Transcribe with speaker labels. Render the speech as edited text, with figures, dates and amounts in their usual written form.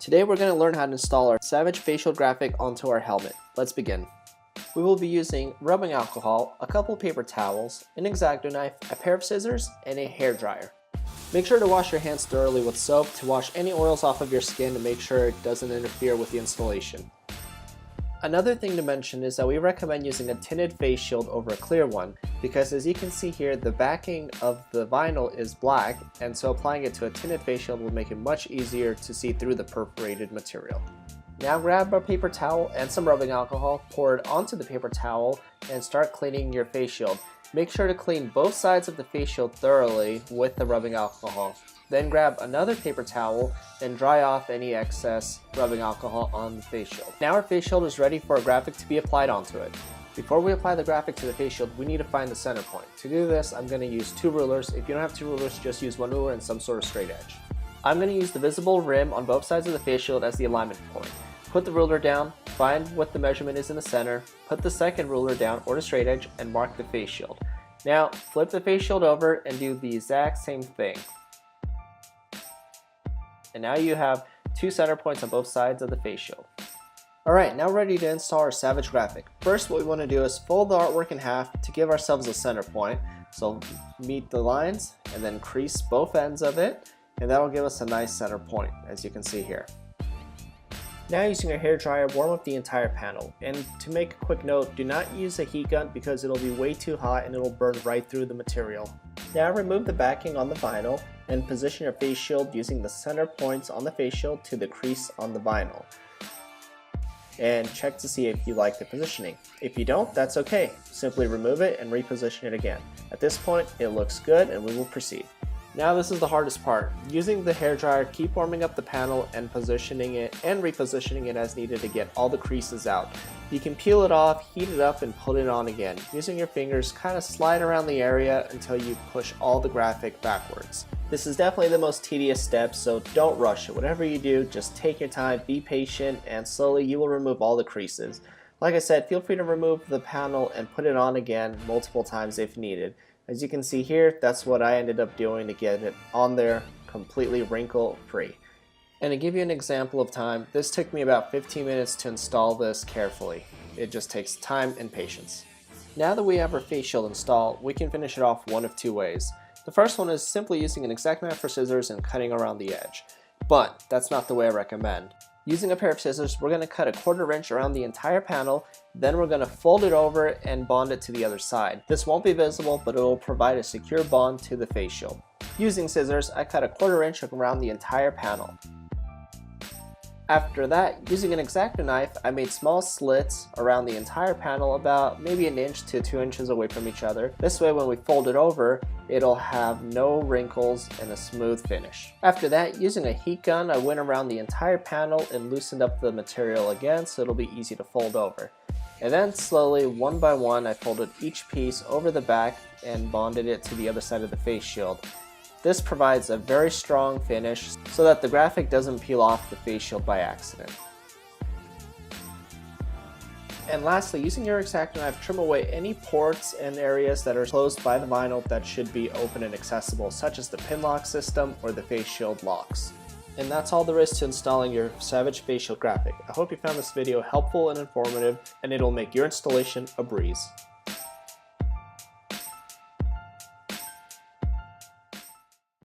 Speaker 1: Today we're going to learn how to install our Savage facial graphic onto our helmet. Let's begin. We will be using rubbing alcohol, a couple paper towels, an X-acto knife, a pair of scissors, and a hair dryer. Make sure to wash your hands thoroughly with soap to wash any oils off of your skin to make sure it doesn't interfere with the installation. Another thing to mention is that we recommend using a tinted face shield over a clear one because, as you can see here, the backing of the vinyl is black, and so applying it to a tinted face shield will make it much easier to see through the perforated material. Now grab a paper towel and some rubbing alcohol, pour it onto the paper towel, and start cleaning your face shield. Make sure to clean both sides of the face shield thoroughly with the rubbing alcohol. Then grab another paper towel and dry off any excess rubbing alcohol on the face shield. Now our face shield is ready for a graphic to be applied onto it. Before we apply the graphic to the face shield, we need to find the center point. To do this, I'm going to use 2 rulers. If you don't have 2 rulers, just use 1 ruler and some sort of straight edge. I'm going to use the visible rim on both sides of the face shield as the alignment point. Put the ruler down, find what the measurement is in the center, put the second ruler down or the straight edge, and mark the face shield. Now flip the face shield over and do the exact same thing. And now you have 2 center points on both sides of the face shield. Alright, now ready to install our Savage graphic. First, what we want to do is fold the artwork in half to give ourselves a center point. So meet the lines and then crease both ends of it, and that will give us a nice center point, as you can see here. Now, using a hair dryer, warm up the entire panel. And to make a quick note, do not use a heat gun because it'll be way too hot and it'll burn right through the material. Now remove the backing on the vinyl and position your face shield using the center points on the face shield to the crease on the vinyl. And check to see if you like the positioning. If you don't, that's okay. Simply remove it and reposition it again. At this point, it looks good and we will proceed. Now this is the hardest part. Using the hairdryer, keep warming up the panel and positioning it and repositioning it as needed to get all the creases out. You can peel it off, heat it up, and put it on again. Using your fingers, kind of slide around the area until you push all the graphic backwards. This is definitely the most tedious step, so don't rush it. Whatever you do, just take your time, be patient, and slowly you will remove all the creases. Like I said, feel free to remove the panel and put it on again multiple times if needed. As you can see here, that's what I ended up doing to get it on there completely wrinkle free. And to give you an example of time, this took me about 15 minutes to install this carefully. It just takes time and patience. Now that we have our face shield installed, we can finish it off one of 2 ways. The first one is simply using an X-acto knife for scissors and cutting around the edge. But that's not the way I recommend. Using a pair of scissors, we're going to cut a 1/4 inch around the entire panel, then we're going to fold it over and bond it to the other side. This won't be visible, but it will provide a secure bond to the face shield. Using scissors, I cut a 1/4 inch around the entire panel. After that, using an X-acto knife, I made small slits around the entire panel about maybe 1 inch to 2 inches away from each other. This way, when we fold it over, it'll have no wrinkles and a smooth finish. After that, using a heat gun, I went around the entire panel and loosened up the material again so it'll be easy to fold over. And then slowly, one by one, I folded each piece over the back and bonded it to the other side of the face shield. This provides a very strong finish so that the graphic doesn't peel off the face shield by accident. And lastly, using your X-acto knife, trim away any ports and areas that are closed by the vinyl that should be open and accessible, such as the pin lock system or the face shield locks. And that's all there is to installing your Savage facial graphic. I hope you found this video helpful and informative, and it'll make your installation a breeze.